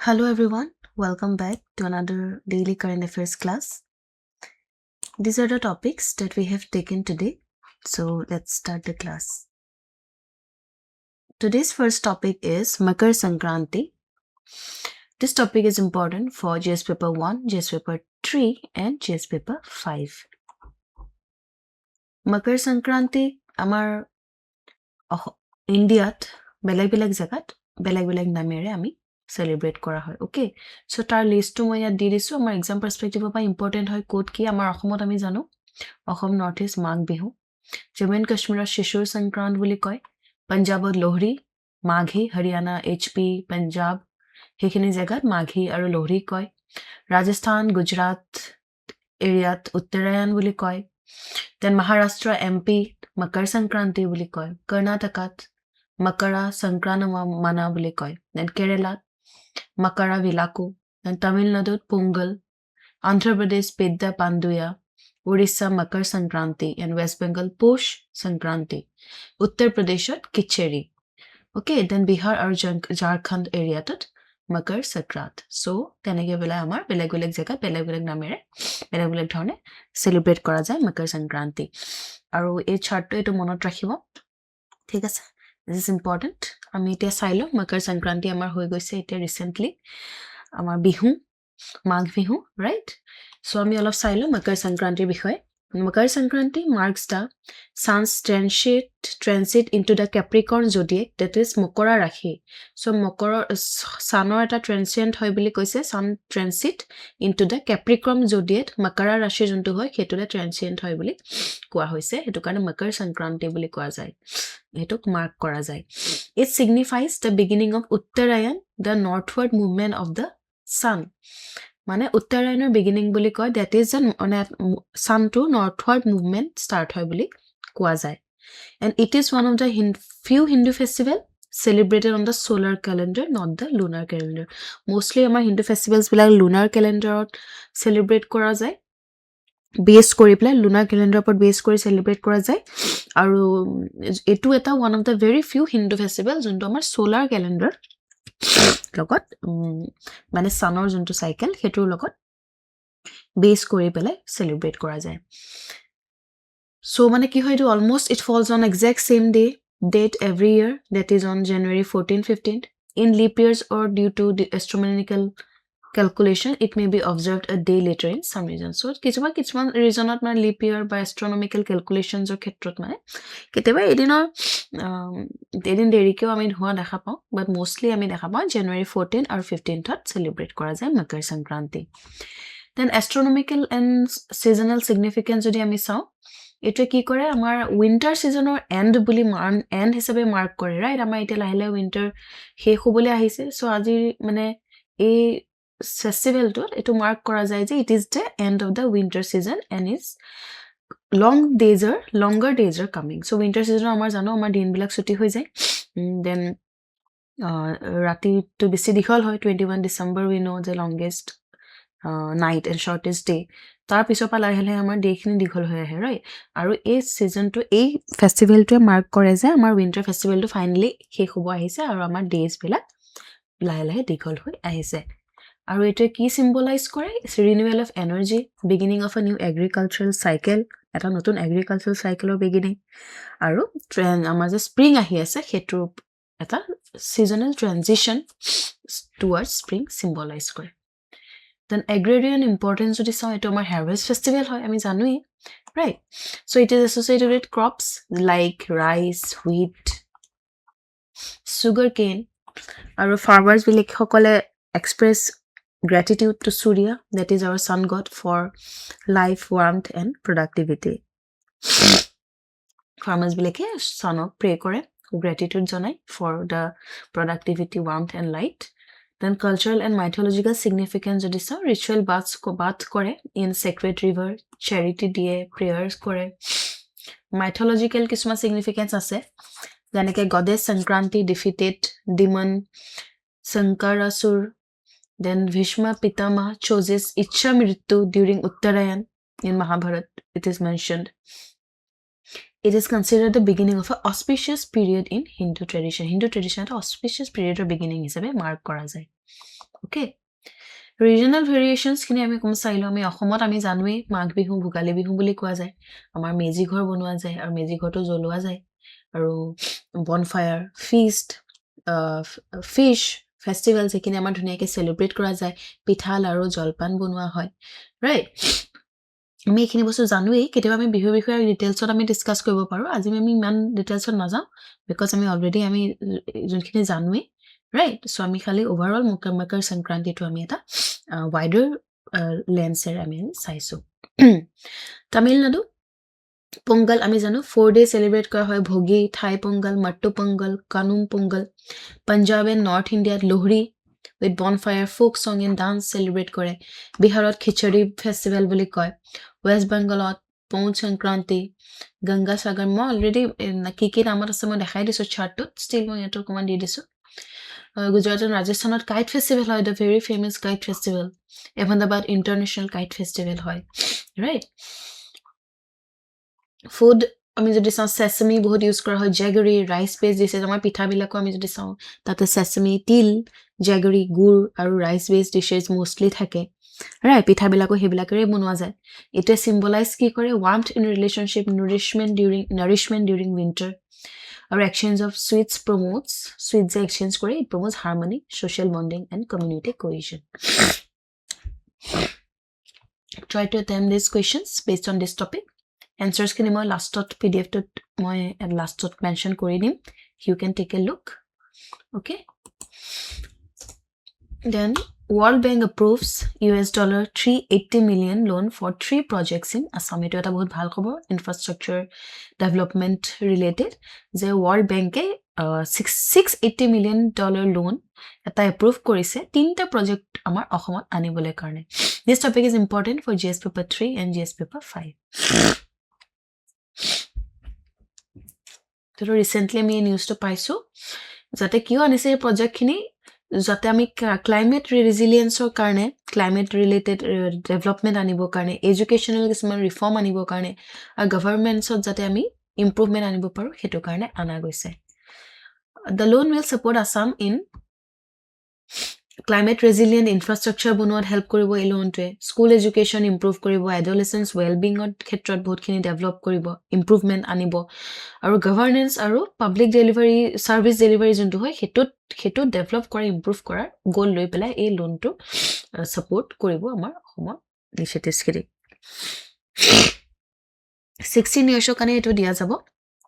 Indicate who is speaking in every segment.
Speaker 1: Hello everyone, welcome back to another daily current affairs class. These are the topics that we have taken today. So let's start the class. Today's first topic is Makar Sankranti. This topic is important for GS paper 1, GS paper 3 and GS paper 5. Makar Sankranti amar Indiat belag jagat belag namere ami celebrate kora hoy. Okay, so tar list to moi yat di disu amar exam perspective pa important hoy code ki amar Assam ami jano Assam North East Mag Bihu, Jammu and Kashmir Shishur Sankrant বুলি কয়, পাঞ্জাবত লোহৰি, মাঘী, Haryana HP Punjab হেখিনি জায়গাত মাঘী আৰু লোহৰি কয়, ৰাজস্থান গুজৰাট এৰিয়াত উত্তৰায়ণ বুলি কয়, then Maharashtra MP Makar Sankranti বুলি কয়, কৰ্ণাটকাত মকৰা সংক্ৰান্তি বুলি কয়, দেন কেৰালাত মকৰা বিলাকু, দেন তামিলনাডুত পোংগল, আন্ধ্ৰ প্ৰদেশ পেদ্দা Pandua, Orissa Makar Sankranti and West Bengal Posh Sankranti. Uttar Pradeshot Kicheri. Okay, then Bihar or Jharkhand area tot Makar Sankrat. So, tenege bela amar beleg jagat beleg namere beleg dhorne celebrate kora jay Makar Sankranti. Aru ei chart to etu monot rakhibo. Thik ase. This is important. Ami etia sailo Makar Sankranti amar hoi goise etia recently. Amar bihu Mag Bihu, right? So আমি অলপ চাইলো মকৰ সংক্ৰান্তিৰ বিষয়ে Makar Sankranti marks the sun's transit into the Capricorn zodiac, that is মকৰা ৰাশি. So মকৰৰ sunৰ এটা transient হয় বুলি কৈছে, sun transit into the Capricorn zodiac, মকৰা ৰাশি যোনটো হয় হেতুলে transient হয় বুলি কোৱা হৈছে, হেতু কাৰণে মকৰ সংক্ৰান্তি বুলি কোৱা যায়, হেতুক মাৰ্ক কৰা যায়. It signifies the beginning of Uttarayan, the northward movement of the sun. মানে উত্তৰায়ণৰ beginning বুলি কয়, that is sun to northward movement start হয় বুলি কোৱা যায়. And it is one of the few Hindu festival celebrated on the solar calendar, not the lunar calendar. Mostly আমাৰ Hindu festivals বিলাক lunar calendar celebrate কৰা যায়, base কৰি পেলাই lunar calendar ওপৰত base কৰি celebrate কৰা যায়, আৰু এটো এটা one of the very few Hindu festival যোনটো আমাৰ solar calendar লগত মানে সানৰ যোনটো সাইকেল হেতুৰ লগত বেস কৰি পেলাই সেলিব্ৰেট কৰা যায়. So মানে কি হয়, almost it falls on exact same date every year, that is on January 14, 15th. In leap years or due to the astronomical calculation, it may be observed a day later in some regions. So কিছুমান regionত মানে leap year বা astronomical calculations or ক্ষেত্ৰত মানে কেতিয়াবা এদিন দেৰিকেও আমি হোৱা দেখা পাওঁ, but mostly আমি দেখা পাওঁ January 14 আৰু 15th celebrate কৰা যায় Makar Sankranti. Then astronomical and seasonal significance যদি আমি চাওঁ, এটা কি কৰে আমাৰ winter seasonৰ end বুলি end হিচাপে মাৰ্ক কৰে, ৰাইট? আমাৰ এতিয়া লাহে winter শেষ হ'বলৈ আহিছে, so আজি মানে এই festival to etu mark kora jay je it is the end of the winter season and is longer days are coming. So winter season amar jano amar din bilak chuti hoi jay, then rati to besi dikhol hoy. 21 December we know the longest night and shortest day. Tar pisor pa lahe lahe amar day khini dikhol hoy ahe, right? Aru ei season to ei festival to mark kore je amar winter festival to finally shekh hobo ahise aru amar days bilak lahe lahe dikhol hoy ahise. আৰু এটা কি symbolize কৰে? Renewal of energy, beginning of a new agricultural cycle, এটা নতুন agricultural cycle beginning, আৰু আমাৰ যে spring আহি আছে হেতু এটা seasonal transition towards spring symbolize কৰে. Then agrarian importance যদি চাওঁ, এটো আমাৰ harvest festival হয়, আমি জানোই, right? So it is associated with crops like rice, wheat, sugarcane, আৰু farmers বিলাক সকলে express gratitude to Surya, that is our sun god, for life, warmth and productivity. Farmers bileke sunok pray kore, gratitude janai for the productivity, warmth and light. Then cultural and mythological significance jodi sa, ritual baths kore in sacred river, charity diye, prayers kore. Mythological kisma significance ase, janeke goddess Sankranti defeated demon Sankarasur. Then Bhishma Pitama chooses Ichha Mrityu during Uttarayan in Mahabharata, it is mentioned. It is considered the beginning of an auspicious period in Hindu tradition. Hindu tradition is auspicious period or beginning hisabe mark kora jay. Okay. Regional variations kini ami kom sailo ami Assomot ami janui Magh bihu Bhugali bihu boli koa jay. Amar meji ghor bonwa jay aru meji ghor to jolwa jay. Aru bonfire, feast, fish festivals ekini amar dhuniake celebrate kora jay. Pitha laru jolpan bonwa hoy. Right? আমি এখিনি বস্তু জানোই কেতিয়াবা আমি বিহু বিষয়ে ডিটেইলছত আমি discuss কৰিব পাৰো আজি আমি ইমান ডিটেইলছত নাযাওঁ বিকজ আমি অলৰেডি আমি যোনখিনি জানোই ৰাইট সো আমি খালি ওভাৰঅল মকৰ সংক্ৰান্তিটো আমি এটা ওয়াইডাৰ লেন্সেৰে আমি চাইছো তামিলনাডু Pongal আমি জানো 4 days celebrate কৰা হয় ভোগী থাই Pongal Mattu Pongal Kanum Pongal Punjab and North India Lohri with bonfire folk song and dance celebrate কৰে বিহাৰত খিচৰি ফেষ্টিভেল বুলি কয় West Bengaলত Ponch Sankranti Ganga Sagar মই অলৰেডি কি নামত আছে মই দেখাই দিছো চাৰ্টত ষ্টিল মই এটো কমান্ড দি দিছো গুজৰাটৰ ৰাজস্থানত কাইট ফেষ্টিভেল হয় the very famous kite festival Ahmedabad international kite festival হয় right food আমি যদি চাও sesame বহুত ইউজ কৰা হয় jaggery rice based dishes আমাৰ পিঠা বিলাকো আমি যদি চাও তাতে sesame তিল jaggery গুৰ আৰু rice based dishes mostly থাকে right পিঠা বিলাকো হেবিলাকৰে বনোৱা যায় এটা symbolize কি কৰে warmth in relationship nourishment during winter our exchange of sweets exchange করে it promotes harmony social bonding and community cohesion try to attempt these questions based on this topic answers kini moi last pdf to moi last mention kori dim you can take a look okay then World Bank approves $380 million loan for 3 projects in Assam eto eta bahut bhal khobor infrastructure development related je World Bank e $680 million loan eta approve korise 3ta project amar Assomot anibole karone this topic is important for GS paper 3 and GS paper 5 তো recently আমি news তো পাইছো যাতে কিয় আনিছে এই project খিনি যাতে আমি ক্লাইমেট ৰেজিলিয়েন্সৰ কাৰণে ক্লাইমেট ৰিলেটেড ডেভেলপমেন্ট আনিবৰ কাৰণে এডুকেশনাল কিছুমান ৰিফৰ্ম আনিবৰ কাৰণে আৰু গভৰ্ণমেন্টছত যাতে আমি ইমপ্ৰুভমেন্ট আনিব পাৰো হেতু কাৰণে আনা গৈছে the loan will support Assam in climate resilient infrastructure বনোৱাত হেল্প কৰিব এই লোনটোৱে স্কুল এডুকেশন ইমপ্ৰুভ কৰিব এডোলেসেন্স ৱেলবিংৰ ক্ষেত্ৰত বহুতখিনি ডেভেলপ কৰিব ইমপ্ৰুভমেন্ট আনিব আৰু গভৰ্নেন্স আৰু পাব্লিক ডেলিভাৰী সাৰ্ভিস ডেলিভাৰী যোনটো হয় হেতু ডেভেলপ কৰা ইমপ্ৰুভ কৰাৰ গোল লৈ পেলাই এই লোনটো সাপোৰ্ট কৰিব আমাৰ অসমৰ ইনিচিয়েটিভছ খিনি 16 ইয়াৰ্ছৰ কাৰণে এটো দিয়া যাব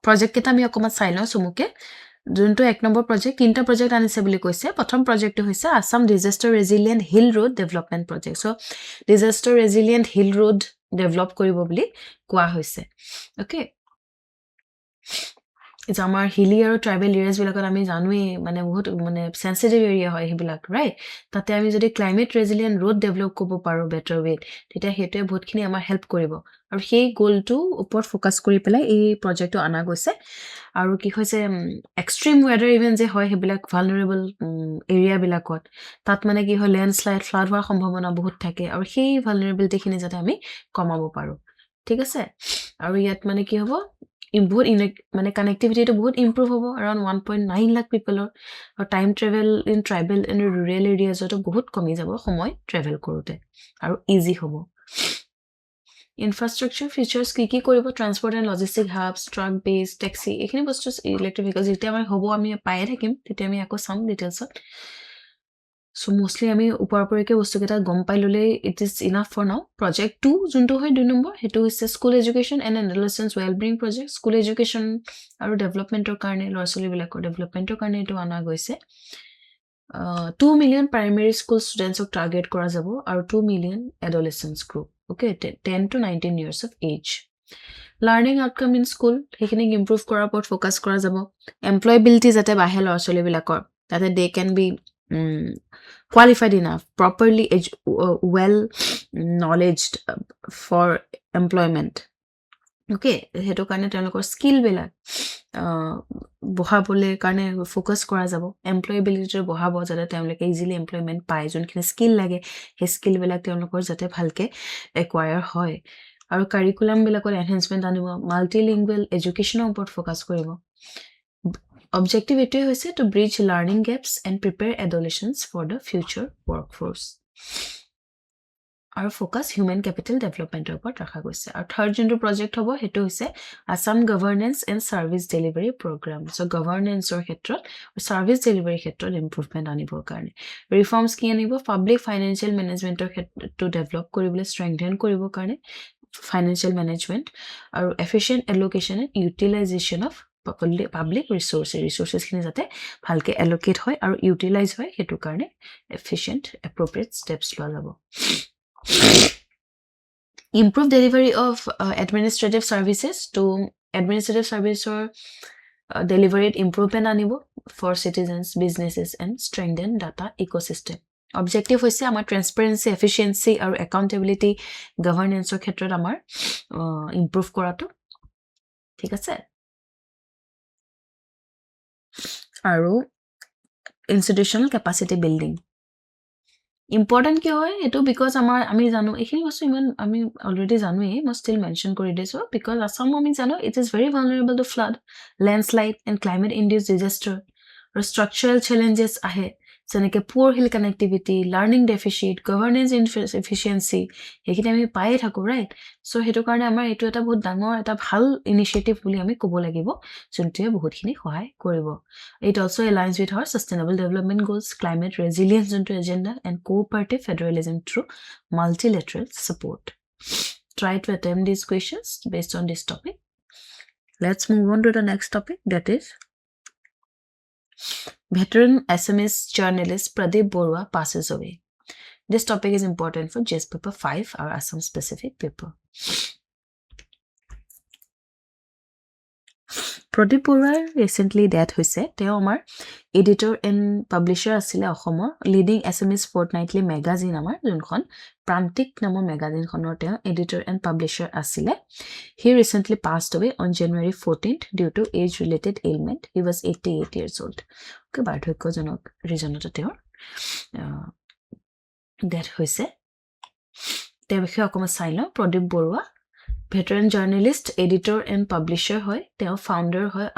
Speaker 1: প্ৰজেক্ট কেটা আমি অকমান চাই লওঁ সুমুকে যোনটো এক নম্বৰ প্ৰজেক্ট তিনটা প্ৰজেক্ট আনিছে বুলি কৈছে প্ৰথম প্ৰজেক্টটো হৈছে Assam disaster resilient hill road development project so disaster resilient hill road develop কৰিব বুলি কোৱা হৈছে ওকে ইজ আমাৰ হিলি আৰু ট্ৰাইবেল এৰিয়াজ বিলাকত আমি জানোই মানে বহুত মানে সেনসিটিভ এৰিয়া হয় হেবিলাক ৰাইট তাতে আমি যদি ক্লাইমেট ৰেজিলিয়েন্ট ৰোড ডেভেলপ কৰিব পাৰো বেটাৰ ৱে তেতিয়া হেতুৱে বহুতখিনি আমাৰ হেল্প কৰিব আৰু সেই গোলটো ওপৰত ফোকাস কৰি পেলাই এই প্ৰজেক্টটো আনা গৈছে আৰু কি হৈছে এক্সট্ৰিম ওয়েদাৰ ইভেন্ট যে হয় হেবিলাক ভালনাৰেবল এৰিয়া বিলাকত তাত মানে কি হয় ল্যান্ডস্লাইড ফ্লাড হোৱাৰ সম্ভাৱনা বহুত থাকে আৰু সেই ভালনাৰেবিলিটি খিনি যাতে আমি কমাব পাৰো ঠিক আছে আৰু ইয়াত মানে কি হ'ব বহুত মানে কানেক্টিভিটিটো বহুত ইমপ্ৰুভ হ'ব around 1.9 লাখ পিপলৰ আৰু time travel in tribal and rural এৰিয়াজতো বহুত কমি যাব সময় ট্ৰেভেল কৰোতে আৰু ইজি হ'ব ইনফ্ৰাষ্ট্ৰাকচাৰ ফিচাৰ্স কি কৰিব transport and logistic hubs truck base taxi এখিনি বস্তু ইলেক্ট্ৰিক ভেহিকল যেতিয়া আমাৰ হ'ব আমি পায়ে থাকিম তেতিয়া আমি আকৌ চাম ডিটেইলছত সো মোস্টলি আমি উপৰপৰিকে বস্তু কেটা গম পাই ললে it is enough for now project 2 যোনটো হয় 2 নম্বৰ হেতু হৈছে school education and adolescence wellbeing project school education আৰু ডেভেলপমেন্টৰ কাৰণে ল'ৰা-ছোৱালী বিলাকৰ ডেভেলপমেন্টৰ কাৰণে এটো আনা গৈছে 2 million primary school students of target কৰা যাব আৰু 2 million adolescents group okay 10 to 19 years of age learning outcome in school হেখিনি ইমপ্ৰুভ কৰাৰ ওপৰত ফোকাস কৰা যাব এমপ্লয়েবিলিটি যাতে বাহে ল'ৰা-ছোৱালী বিলাকৰ তাতে they can be qualified enough properly well knowledged for employment okay hetu karone telokor skill bilak বহাবলে কাৰণে ফোকাস কৰা যাব এমপ্লয়েবিলিটি বহাব যাতে তেওঁলোকে ইজিলি এমপ্লয়মেন্ট পায় যোনখিনি স্কিল লাগে হে স্কিল বিলাক তেওঁলোকৰ যাতে ভালকে একুৱায়াৰ হয় আৰু কাৰিকুলাম বিলাকৰ এনহেন্সমেন্ট আনিব মাল্টিলিংগুৱেল এডুকেশ্যনৰ ওপৰত ফ'কাছ কৰিব অবজেক্টিভ এটোৱে হৈছে to bridge learning gaps and prepare adolescents for the future workforce আৰু ফ'কাছ হিউমেন কেপিটেল ডেভেলপমেণ্টৰ ওপৰত ৰখা গৈছে আৰু থাৰ্ড যোনটো প্ৰজেক্ট হ'ব সেইটো হৈছে Assam governance and service delivery programme so' গভৰ্নেন্সৰ ক্ষেত্ৰত ছাৰ্ভিচ ডেলিভাৰী ক্ষেত্ৰত ইম্প্ৰুভমেণ্ট আনিবৰ কাৰণে ৰিফৰ্মছ কি আনিব পাব্লিক ফাইনেন্সিয়েল মেনেজমেণ্টৰ ক্ষেত্ৰটো ডেভেলপ কৰিবলৈ ষ্ট্ৰেংথেন কৰিবৰ কাৰণে ফাইনেন্সিয়েল মেনেজমেণ্ট আৰু efficient allocation and utilisation of public ৰিচোৰ্চেছখিনি যাতে ভালকৈ এলোকেট হয় আৰু ইউটিলাইজ হয় সেইটো কাৰণে এফিচিয়েণ্ট এপ্ৰপ্ৰিয়েট ষ্টেপছ লোৱা যাব improve delivery of administrative services to administrative service or delivery improvement anibo for citizens businesses and strengthen data ecosystem objective hoise amar transparency efficiency or accountability governance or khetrot amar improve korato thik ase aru institutional capacity building important কিয় হয় এটো because আমি জানো এখিনি বস্তু ইমান আমি already জানোই মই ষ্টিল মেনশন কৰি দিছো বিকজ আসাম আমি জানো it is very vulnerable to flood landslide and climate induced disaster আৰু ষ্ট্ৰাকচাৰেল চেলেঞ্জেছ আহে যেনেকৈ poor hill connectivity learning deficit governance inefficiency সেইখিনি আমি পায়ে থাকোঁ ৰাইট চ' সেইটো কাৰণে আমাৰ এইটো এটা বহুত ডাঙৰ এটা ভাল ইনিচিয়েটিভ বুলি আমি ক'ব লাগিব যোনটোৱে বহুতখিনি সহায় কৰিব it also' aligns with our sustainable development goals climate resilience যোনটো agenda and cooperative federalism through multilateral support try to attempt these questions based on this topic let's move on to the next topic that is veteran SMS journalist Pradeep Borua passes away. This topic is important for GS paper 5 or Assam specific paper. Pradeep Borua recently death hoise. Teo amar editor and publisher asile Assomor leading SMS fortnightly magazine amar jonkhon Prantik namor magazine khonor teo editor and publisher asile. He recently passed away on January 14th due to age related ailment. He was 88 years old. Okay, বাৰ্ধক্যজনক ৰিজনতে তেওঁৰ death হৈছে তেওঁৰ বিষয়ে অকণমান চাই লওঁ Pradip Barua veteran journalist editor and publisher হয় তেওঁ ফাউণ্ডাৰ হয়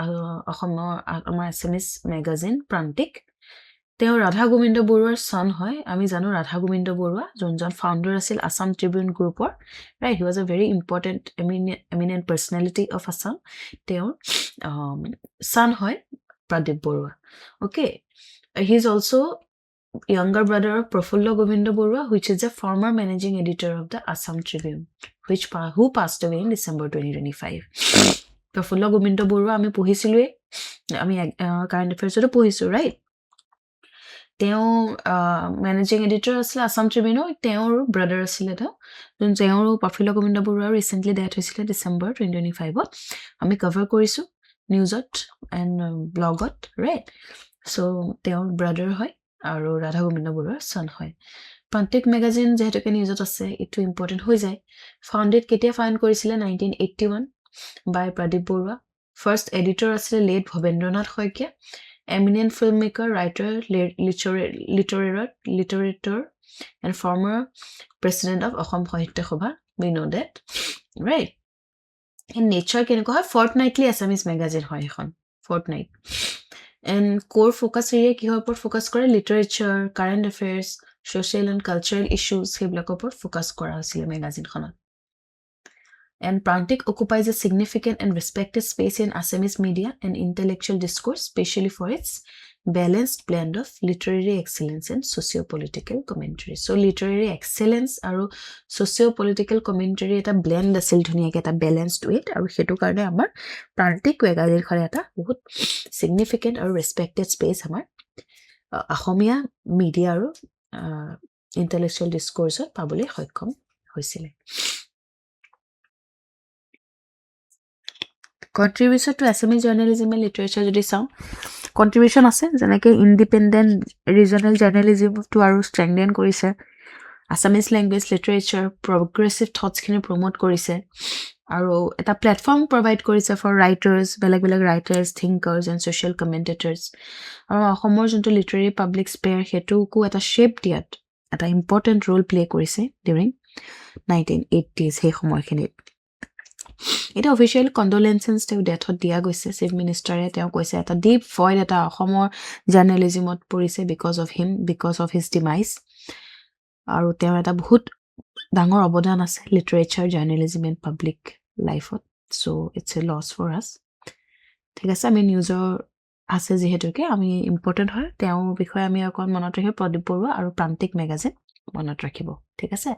Speaker 1: অসমৰ আমাৰ SMS মেগাজিন প্ৰান্তিক তেওঁ ৰাধা গোবিন্দ বৰুৱাৰ সন হয় আমি জানো ৰাধা গোবিন্দ বৰুৱা যোনজন ফাউণ্ডাৰ আছিল আসাম ট্ৰিবিউন গ্ৰুপৰ right he was a very important eminent personality of Assam তেওঁৰ সন হয় Pradeep Borua. Okay, he is also younger brother of Prafullo Govinda Borua, which is a former managing editor of the Assam Tribune, who passed away in December 2025. Prafullo Govinda Borua, ami pohisilwe, ami current affairs oto pohisu, right? Teo managing editor asile Assam Tribune, teo brother asile tho. Teo Prafullo Govinda Borua recently death hoisile December 2025. Ami cover korisu. Newsot and blogot right so their brother hoy aru Radha Govinda Borua's son hoy Prantik magazine jehetuke newsot ase itu important hoi jay founded ketia found korisile 1981 by Pradeep Borua first editor asile late Bhobendranath Hoykia eminent filmmaker writer literator and former president of Assam Sahitya Sabha we know that right in nature keneko hoy fortnightly Assamese magazine hoy ekhon fortnight and core focus area ki hoy por focus kore literature current affairs social and cultural issues heblak opor focus kora asile magazine khonot and Prantik occupies a significant and respected space in Assamese media and intellectual discourse especially for its balanced blend of literary excellence and socio-political commentary. So literary excellence aru socio-political commentary eta blend asil dhuniya ke eta balanced weight aru hetu karone amar Prantik magazine khare eta bahut significant aru respected space amar Ahomia media aru intellectual discourse pabole hoikom hoisile. Contribution to Assamese journalism and literature jodi saw contribution ase jeneke independent regional journalism to aru strengthen korise Assamese language literature progressive thoughts khini promote korise aru eta platform provide korise for writers belag writers thinkers and social commentators aru ahomor jonto literary public sphere hetu ku eta shape diat eta important role play korise during 1980s he homoy khini এটা official কণ্ডোলেন্সেছ তেওঁ ডেথত দিয়া গৈছে chief মিনিষ্টাৰে তেওঁ কৈছে এটা deep void এটা অসমৰ জাৰ্নেলিজিমত পৰিছে বিকজ অফ হিজ ডিমাইজ আৰু তেওঁৰ এটা বহুত ডাঙৰ অৱদান আছে লিটাৰেচাৰ জাৰ্নেলিজিম এণ্ড পাব্লিক লাইফত so' it's a loss for us ঠিক আছে আমি নিউজৰ আছে যিহেতুকে আমি ইম্পৰ্টেণ্ট হয় তেওঁৰ বিষয়ে আমি অকণ মনত ৰাখিব প্ৰদীপ বৰুৱা আৰু প্ৰান্তিক মেগাজিন মনত ৰাখিব ঠিক আছে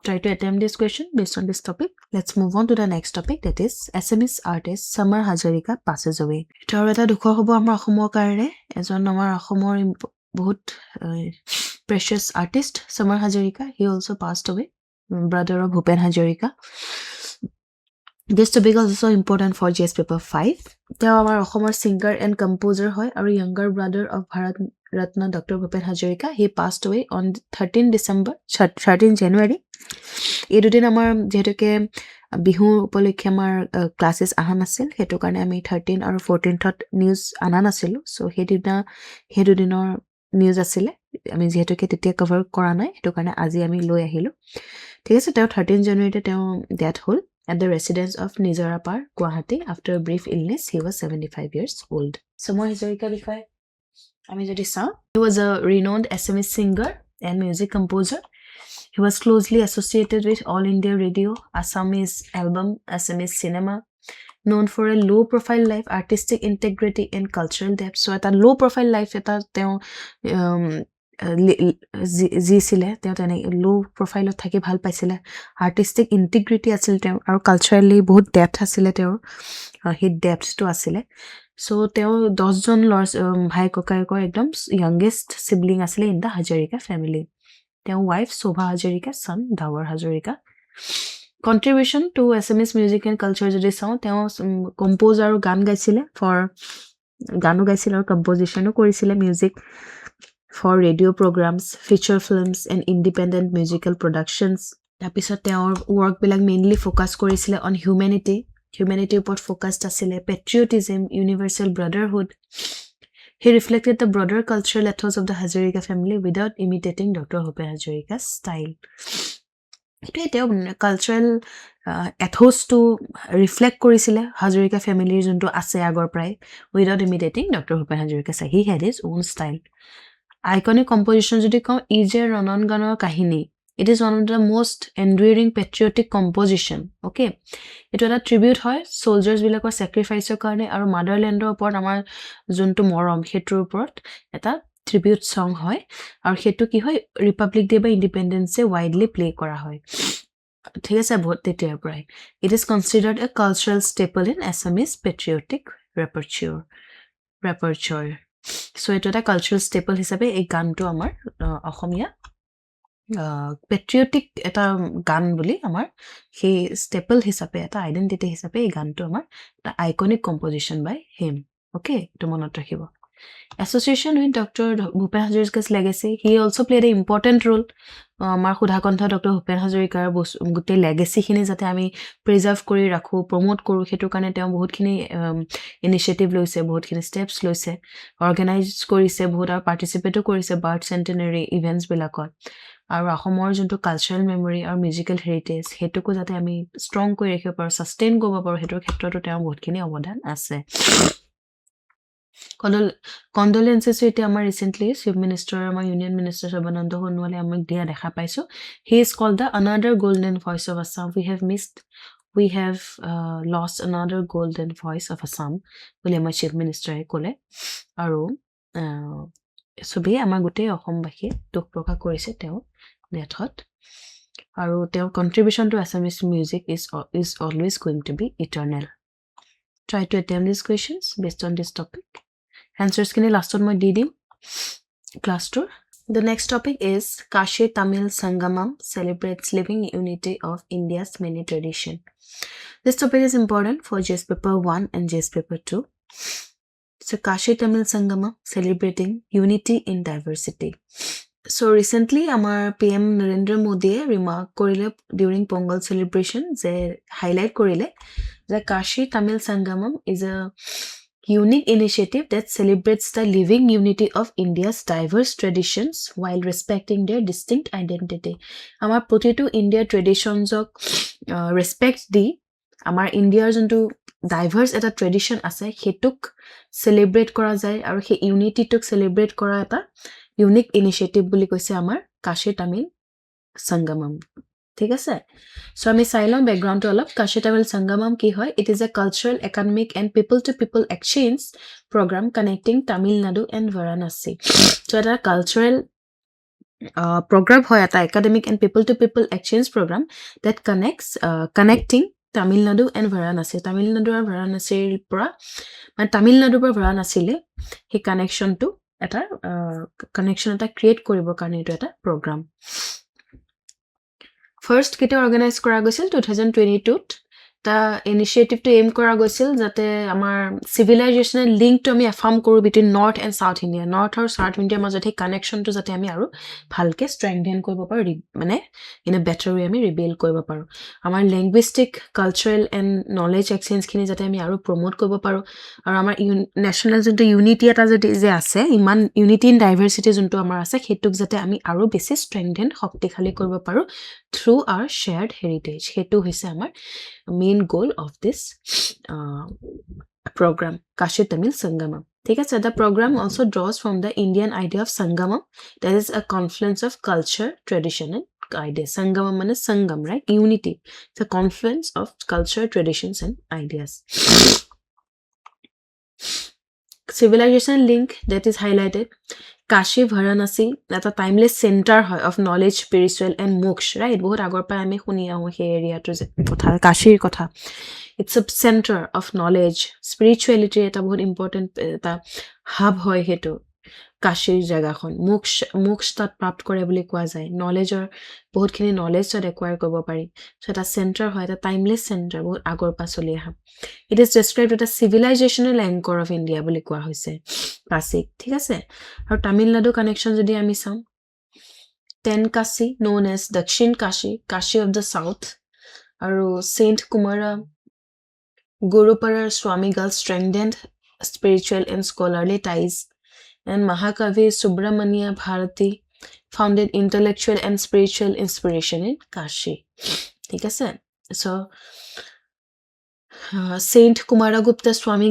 Speaker 1: try to attempt this question based on this topic. Let's move on to the next topic, that is Assamese artist Samar Hazarika passes away. Etor eta dukhor hobo amar Assomor karone ejon amar Assomor bahut precious artist Samar Hazarika. He also passed away, brother of Bhupen Hazarika. This topic is also important for GS paper 5. Teo amar Assomor singer and composer hoy aru younger brother of Bharat Ratna Dr. Bhupen Hazarika. He passed away on 13 January. এই দুদিন আমাৰ যেহেতুকে বিহু উপলক্ষে আমাৰ classes অহা নাছিল সেইটো কাৰণে আমি 13 আৰু 14th নিউজ আনা নাছিলোঁ চ' সেই দুদিনৰ নিউজ আছিলে আমি যিহেতুকে তেতিয়া কভাৰ কৰা নাই সেইটো কাৰণে আজি আমি লৈ আহিলোঁ ঠিক আছে তেওঁ 13 জানুৱাৰীতে তেওঁ ডেথ হ'ল at the residence of Nizarapar, Guwahati. After a brief illness, he was 75 years old. Samar Hazarika বিষয়ে আমি যদি চাওঁ he was a renowned Assamese singer and music composer. He was closely associated with All India Radio, Assamese album, Assamese cinema, known for a low-profile life, artistic integrity, and cultural depth. So, at a low-profile life, at a low profile of thaki bhal paisile, artistic integrity asil teo, aru culturally bahut depth asile teo, his depth to asile. So, teo 10 jon bhai kokayekor ekdom youngest sibling asile in the Hazarika family. Their wife Shobha Hazarika, son Dawar Hazarika. Contribution to Assamese music and culture যদি চাওঁ তেওঁ compose আৰু গান গাইছিলে গানো গাইছিলে আৰু কম্প'জিশ্যনো কৰিছিলে music for radio' programmes feature films and independent musical productions তাৰপিছত তেওঁৰ ৱৰ্কবিলাক মেইনলি ফ'কাছ কৰিছিলে অন হিউমেনিটিৰ ওপৰত ফ'কাছড আছিলে patriotism universal brotherhood. He reflected the broader cultural ethos of the Hazarika family without imitating Dr. Bhupen Hazarika's style. It cultural ethos to reflect korisile Hazarika family junto ase agor prai without imitating Dr. Bhupen Hazarika. He had his own style. Iconic composition jodi kaun Ije Ranan Ganor kahini. It is one of the most enduring patriotic composition. Okay, it was a tribute hoy soldiers bilakor sacrifice karone aru motherland or upor amar junto morom hetur upor eta tribute song hoy aru hetu ki hoy Republic Day ba Independence Day widely play kora hoy thik ase bahut tetia prai. It is considered a cultural staple in Assamese patriotic repertoire. So it was a cultural staple hisabe ei gan to amar Asomia patriotic এটা গান বুলি আমাৰ সেই staple হিচাপে এটা identity হিচাপে এই গানটো আমাৰ এটা iconic composition by him okay এইটো মনত ৰাখিব association with doctor Bhupen Hazarika's legacy he also' played a important role আমাৰ সুধাকণ্ঠ ডক্টৰ ভূপেন হাজৰিকাৰ গোটেই লেগেচিখিনি যাতে আমি প্ৰিজাৰ্ভ কৰি ৰাখোঁ প্ৰমোট কৰোঁ সেইটো কাৰণে তেওঁ বহুতখিনি ইনিচিয়েটিভ লৈছে বহুতখিনি ষ্টেপছ লৈছে অৰ্গেনাইজ কৰিছে বহুত আৰু পাৰ্টিচিপেটো কৰিছে বাৰ্থ চেণ্টেনাৰী ইভেণ্টছবিলাকত আৰু অসমৰ যোনটো কালচাৰেল মেমৰি আৰু মিউজিকেল হেৰিটেজ সেইটোকো যাতে আমি ষ্ট্ৰং কৰি ৰাখিব পাৰোঁ ছাষ্টেইন কৰিব পাৰোঁ সেইটোৰ ক্ষেত্ৰতো তেওঁ বহুতখিনি অৱদান আছে কণ্ডোলেন্সেছ এতিয়া আমাৰ ৰিচেণ্টলি চিফ মিনিষ্টাৰ আমাৰ ইউনিয়ন মিনিষ্টাৰ সৰ্বানন্দ সোণোৱালে আমাক দিয়া দেখা পাইছোঁ he is called the another golden voice of Assam we have lost another golden voice of Assam বুলি আমাৰ চিফ মিনিষ্টাৰে ক'লে আৰু চবেই আমাৰ গোটেই অসমবাসীয়ে দুখ প্ৰকাশ কৰিছে তেওঁ ডেথত আৰু তেওঁৰ contribution to Assamese music is always going to be eternal. Try to attempt these questions based on this topic. Answers kini last on my didim class tour. The next topic is Kashi Tamil Sangamam celebrates living unity of India's many traditions. This topic is important for JS paper 1 and JS paper 2. So Kashi Tamil Sangamam celebrating unity in diversity. So recently our PM Narendra Modi remark korile during Pongal celebration je highlight korile that Kashi Tamil Sangamam is a unique initiative that celebrates the living unity of India's diverse traditions while respecting their distinct identity. Amar protitu India traditions ok respect di আমাৰ ইণ্ডিয়াৰ যোনটো diverse এটা tradition আছে সেইটোক celebrate কৰা যায় আৰু সেই ইউনিটিটোক চেলিব্ৰেট কৰা এটা ইউনিক ইনিচিয়েটিভ বুলি কৈছে আমাৰ কাশী তামিল সংগমম ঠিক আছে সো আমি চাই লওঁ বেকগ্ৰাউণ্ডটো অলপ কাশী তামিল সংগমম কি হয় it is a cultural academic and people to people exchange program connecting Tamil Nadu and Varanasi so এটা cultural program hoy eta academic and people to people exchange program that connects connecting Tamil Nadu and Varanasi Tamil Nadu and Varanasi pura man Tamil Nadu pura Varanasi le he connection to eta connection eta create koribo karone etu eta program first kete organize kora goisil 2022 ta initiative to aim kora goisil jate amar civilizational link to ami affirm koru between north and south India north or south India majot he connection to jate ami aru bhalke strengthen koribo paru mane in a better way ami rebuild koribo paru amar linguistic cultural and knowledge exchange khini jate ami aru promote koribo paru aru amar national junto unity eta je ase iman unity in diversity junto amar ase hetuk jate ami aru besi strengthen shaktikhali koribo paru through our shared heritage hetu hoise amar main goal of this program Kashi Tamil Sangamam ठीक है so the program also draws from the Indian idea of Sangamam that is a confluence of culture tradition and ideas Sangamam means Sangam right unity it's a confluence of culture traditions and ideas civilization link that is highlighted Kashi Varanasi that a timeless center of knowledge spiritual and moksha right bahut agor pa ami khuni ahu he area to kotha Kashir kotha it's a center of knowledge spirituality eta bahut important eta hub hoy hetu Kashir jaga khon moksha tat prapt kore boli kwa jay knowledge or bahut khini knowledge to acquire kobo pari so eta center hoy eta timeless center bahut agor pa choli aha it is described as a civilizational anchor of India boli kwa hoise Kasik ঠিক আছে আৰু Tamil Nadu connection যদি আমি চাম Tenkasi known as Dakshin Kashi Kashi of the South আৰু Saint Kumara Gurupara Swamigal strengthened spiritual and scholarly ties and Mahakavi Subramania Bharati founded intellectual and spiritual inspiration in Kashi ঠিক আছে so Saint Kumaragupta Swami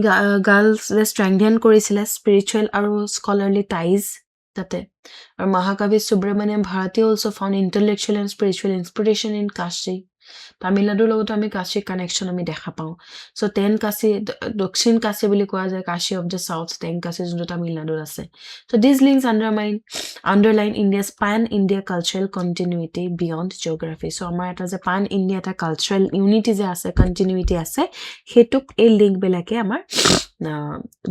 Speaker 1: girls strengthen korisile spiritual aru scholarly ties tate aru Mahakavi Subramaniam Bharati also found intellectual and spiritual inspiration in Kashi Tamil Nadu logot ami Kashi connection ami dekha pao so Tenkasi Dakshin Kashi boli koa jay Kashi of the South Tenkasi junto Tamil Nadu ase so these links underline India's pan India cultural continuity beyond geography so amar eta je pan India eta cultural unity je ase continuity ase hetuk ei link belake amar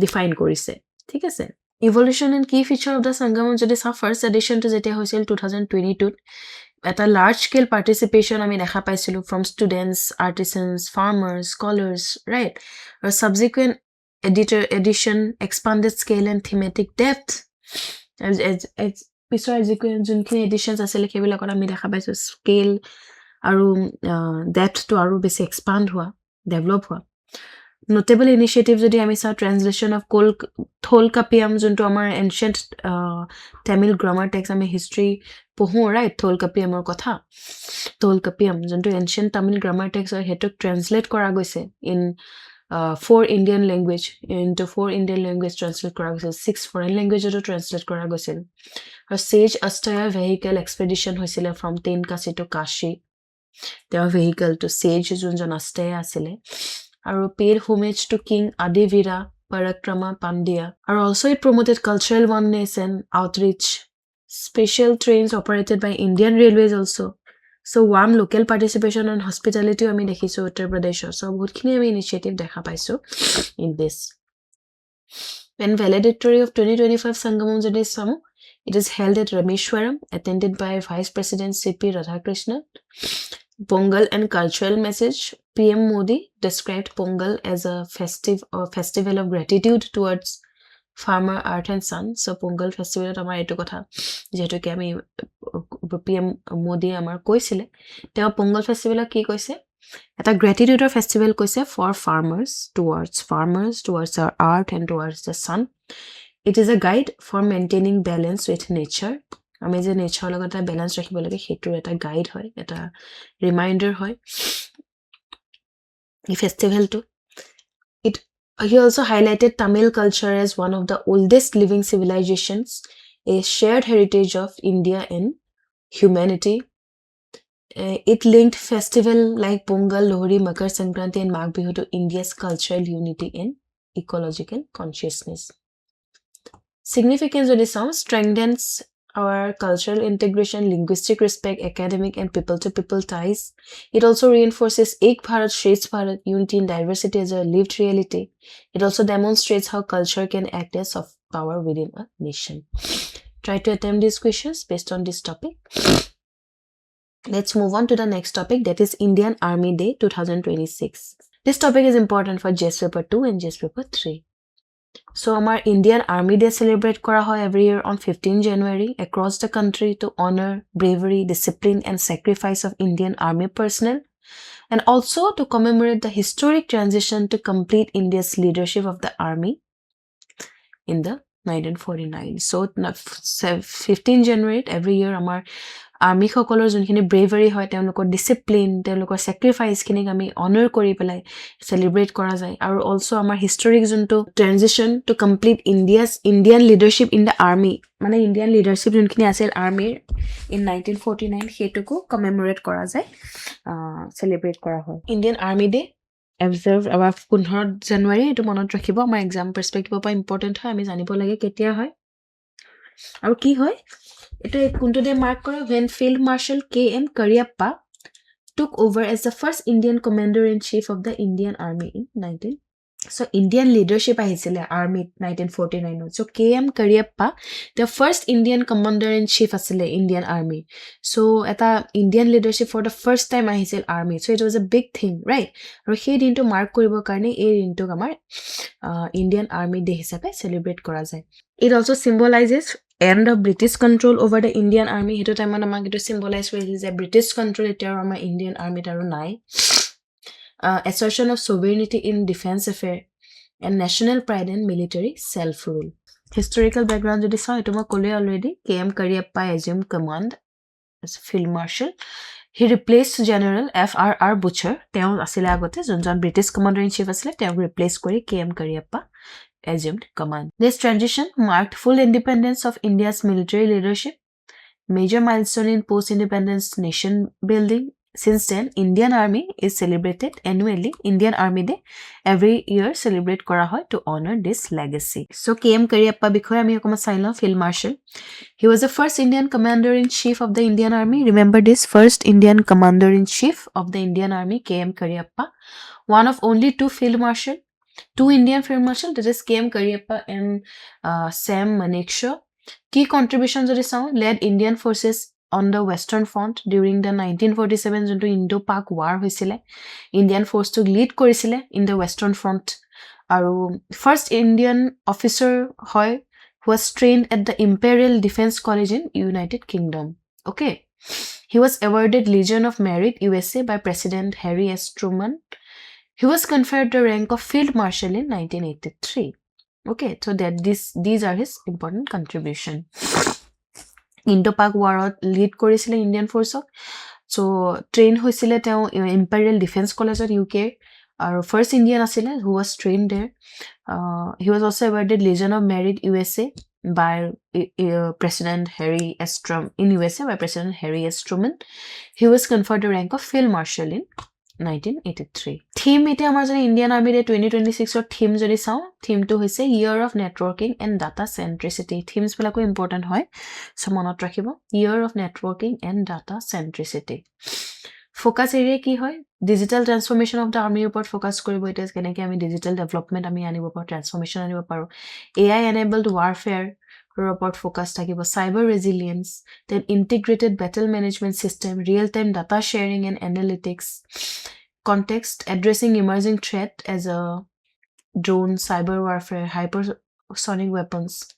Speaker 1: define korise thik ase evolution and key feature of the Sangamam jodi sa first edition to jete hoisil 2022 at a large scale participation I mean dekha paisilu from students artisans farmers scholars right or subsequent edition expanded scale and thematic depth as pisor education editions asile kebila kora ami dekha paisu scale aru depth to aru besi expand hua develop hua notable initiative jodi ami sa translation of Tholkappiyam junto amar ancient Tamil grammar text ami history pohu right Tholkappiyam or kotha Tholkappiyam junto ancient Tamil grammar text or hetu translate kora goise in 4 Indian language into 4 Indian language translate kora goise 6 foreign language to translate kora goise or sage astaya vehicle expedition hoisile from Tenkasi to Kashi their vehicle to sage junjon astaya asile aru paid homage to King Adivira Parakrama Pandya are also it promoted cultural oneness and outreach special trains operated by Indian Railways also so warm local participation and hospitality ami dekhisu Uttar Pradesh so bahut khini ami initiative dekha paisu in this when valedictory of 2025 Sangamam jodi samu it is held at Rameshwaram attended by Vice President CP Radhakrishnan Pongal and cultural message PM Modi described Pongal as a festival of gratitude towards farmer earth and sun so Pongal festival amar etu kotha jehetu ke ami PM Modi amar koisile te Pongal festival ki koise eta gratitude festival koise for farmers towards our earth and towards the sun it is a guide for maintaining balance with nature আমি যে নেচাৰৰ লগত এটা balance ৰাখিব লাগে হেতুৰ এটা guide হয় এটা reminder হয় এই ফেষ্টিভেলটো it he also highlighted Tamil culture as one of the oldest living civilizations, a shared heritage of India and humanity. It linked festival like Pongal, Lohri, Makar Sankranti, and Magh Bihu to India's cultural unity and ecological consciousness. Significance of the song strengthens our cultural integration, linguistic respect, academic and people-to-people ties. It also reinforces Ek Bharat, Shresth Bharat, unity in diversity as a lived reality. It also demonstrates how culture can act as soft power within a nation. Try to attempt these questions based on this topic. Let's move on to the next topic, that is Indian Army Day 2026. This topic is important for JS Paper 2 and JS Paper 3. So, our Indian Army Day celebrate kora hoy every year on 15 January across the country to honor bravery, discipline, and sacrifice of Indian Army personnel, and also to commemorate the historic transition to complete India's leadership of the Army in the 1949. So, 15 January every year, our Army সকলৰ যোনখিনি bravery হয় তেওঁলোকৰ discipline তেওঁলোকৰ sacrifice খিনিক আমি honor কৰি পেলাই celebrate কৰা যায় আৰু also আমাৰ historic যোনটো transition to complete Indian leadership in the army মানে Indian leadership যোনখিনি আছিল army in 1949 হেতুকো commemorate কৰা যায় celebrate কৰা হয় Indian Army Day observe about 15 January এটো মনত ৰাখিব আমাৰ exam perspective পৰা important হয় আমি জানিব লাগে কেতিয়া হয় আৰু কি হয় Ito kunto de mark kora when Field Marshal K.M. Cariappa took over as the first Indian Commander-in-Chief of the Indian Army in 19. So Indian leadership ahisile Army 1949. So K.M. Cariappa, the first Indian Commander-in-Chief asile Indian Army. So eta Indian leadership for the first time ahisil Army. So it was a big thing, right? Aru he din to mark koribo karone ei din to amar Indian Army Day hisabe celebrate kora jay. It also symbolizes end of British control over the Indian Army. Hito time amak ito symbolize with the British control ito our Indian Army taru nai. Assertion of sovereignty in defense affair and national pride and military self-rule. Historical background jodi sa ito ma kole already K.M. Cariappa assumed command as Field Marshal. He replaced General F.R.R. Butcher. Teo asile agote jonjon British commander-in-chief asile teo replace kori K.M. Cariappa assumed command. This transition marked full independence of India's military leadership, major milestone in post-independence nation building. Since then, Indian Army is celebrated annually. Indian Army Day every year celebrate kora hoy to honor this legacy. So K.M. Cariappa bikhoye ami okoma sailo Field Marshal. He was the first Indian Commander-in-Chief of the Indian Army. Remember this, first Indian Commander-in-Chief of the Indian Army, K.M. Cariappa. One of only two Field Marshal. Two Indian Field Marshal, that is K.M. Cariappa and Sam Manekshaw. Key contributions of the sound led Indian forces on the Western Front during the 1947 into Indo-Pak War hoisile. Indian force to lead korisile in the Western Front. Aru first Indian officer hoy who was trained at the Imperial Defense College in United Kingdom. Okay. He was awarded Legion of Merit USA by President Harry S. Truman. He was conferred the rank of Field Marshal in 1983. Okay, so that these are his important contribution. Indo-Pak War lead korisile Indian force. So train hoisile teo Imperial Defense College of UK. Our first Indian asile who was trained there. He was also awarded Legion of Merit USA by President Harry S. Truman in USA by President Harry S. Truman. He was conferred the rank of Field Marshal in 1983. Theme ite amar jane Indian Army Day 2026 or theme jodi sao theme to hoise year of networking and data centricity. Themes bilako important hoy so monot rakhibo year of networking and data centricity. Focus area ki hoy digital transformation of the army report focus koribo it is keneke ami digital development ami anibo paro transformation anibo paro AI enabled warfare report focus thakibo cyber resilience, then integrated battle management system, real-time data sharing and analytics, context addressing emerging threat as a drone, cyber warfare, hypersonic weapons.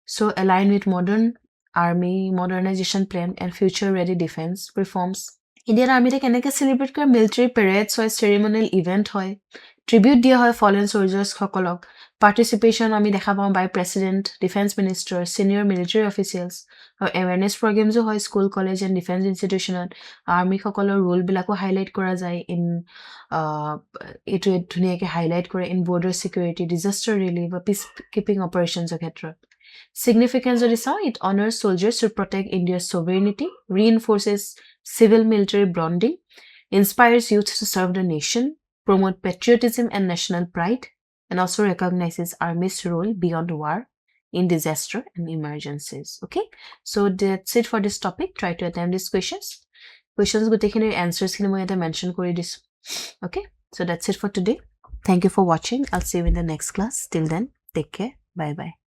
Speaker 1: So align with modern army modernization plan and future-ready defense reforms. Indian Army te keneke celebrate kore military parades hoy ceremonial event hoy tribute dia hoy fallen soldiers hokolok Participation আমি দেখা পাওঁ by president, defense minister, senior military officials, আৰু awareness programs হয় school, college and defense institutionত army সকলৰ role বিলাকো highlight কৰা যায় in এইটো ধুনীয়াকে highlight কৰে in border security, disaster relief বা peacekeeping operations ক্ষেত্ৰত significance যদি চাওঁ it honors soldiers to protect India's sovereignty, reinforces civil military bonding, inspires youth to serve the nation, promote patriotism and national pride, and also recognizes Army's role beyond war in disaster and emergencies. Okay, so that's it for this topic. Try to attempt these questions. Questions go take answers mention kori disu. Okay, so that's it for today. Thank you for watching. I'll see you in the next class. Till then, take care. Bye bye.